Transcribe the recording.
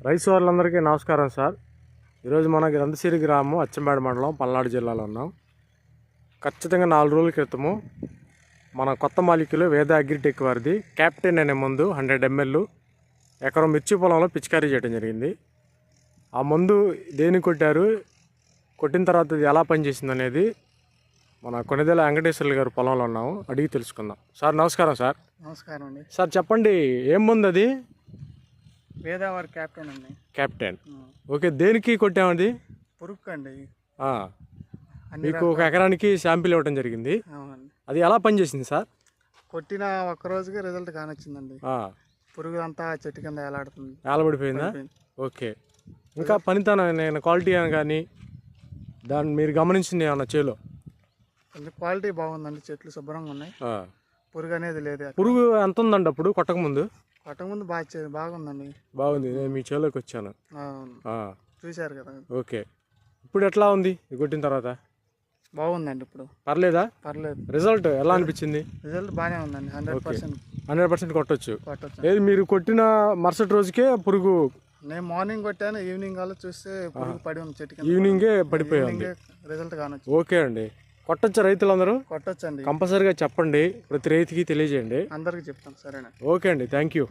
రైతు వాళ్ళందరికీ నమస్కారం సార్. ఈరోజు మన గ్రంథసిరి గ్రామం అచ్చంపేట మండలం పల్నాడు జిల్లాలో ఉన్నాం. ఖచ్చితంగా 4 రోజుల క్రితము మన కొత్త మాలిక్యులు వేద అగ్రిటెక్ వారిది క్యాప్టెన్ అనే మందు 100 ml ఎకరం మిర్చి పొలంలో పిచికారీ చేయడం జరిగింది. ఆ మందు దేని కొట్టారు, కొట్టిన తర్వాత ఇది ఎలా పనిచేసింది అనేది మన కొనిదెల వెంకటేశ్వర్లు గారు పొలంలో ఉన్నాము, అడిగి తెలుసుకుందాం. సార్ నమస్కారం. సార్ నమస్కారం అండి. సార్ చెప్పండి, ఏం మందు అది? వేదావారి క్యాప్టెన్ అండి. క్యాప్టెన్. ఓకే, దేనికి కొట్టామండి? పురుగు అండి. మీకు ఒక ఎకరానికి శాంపిల్ ఇవ్వడం జరిగింది. అవునండి. అది ఎలా పనిచేసింది సార్? కొట్టిన ఒక్క రోజుకి రిజల్ట్ కానొచ్చిందండి. పురుగు అంతా చెట్టు కింద ఏలాడుతుంది, ఏలబడిపోయిందా? ఓకే. ఇంకా పనితనం నేను క్వాలిటీ కానీ దాన్ని మీరు గమనించింది ఏమన్నా చేలో? కొంచెం క్వాలిటీ బాగుందండి, చెట్లు శుభ్రంగా ఉన్నాయి, పురుగు అనేది లేదు. పురుగు ఎంత ఉందండి అప్పుడు కొట్టకముందు? కొట్టకముందు బాగుందండి. బాగుంది, నేను మీ చేలోకి వచ్చాను, చూశారు కదా. ఓకే. ఇప్పుడు ఎట్లా ఉంది కొట్టిన తర్వాత? బాగుందండి, ఇప్పుడు పర్లేదు. రిజల్ట్ ఎలా అనిపించింది? రిజల్ట్ బాగానే ఉందండి. 100% కొట్టచ్చు. ఏది మీరు కొట్టిన మరుసటి రోజుకే పురుగు? నేను మార్నింగ్ కొట్టాను, ఈవినింగ్ అలా చూస్తే పురుగు పడి ఉంది చెట్టు కింద. ఈవినింగే పడిపోయింది. రిజల్ట్ కానొచ్చు. ఓకే అండి. కొట్టచ్చా రైతులందరూ? కొట్టొచ్చండి, కంపల్సరీగా చెప్పండి, ప్రతి రైతుకి తెలియజేయండి. అందరికి చెప్తాను. సరేనా? ఓకే అండి, థ్యాంక్ యూ.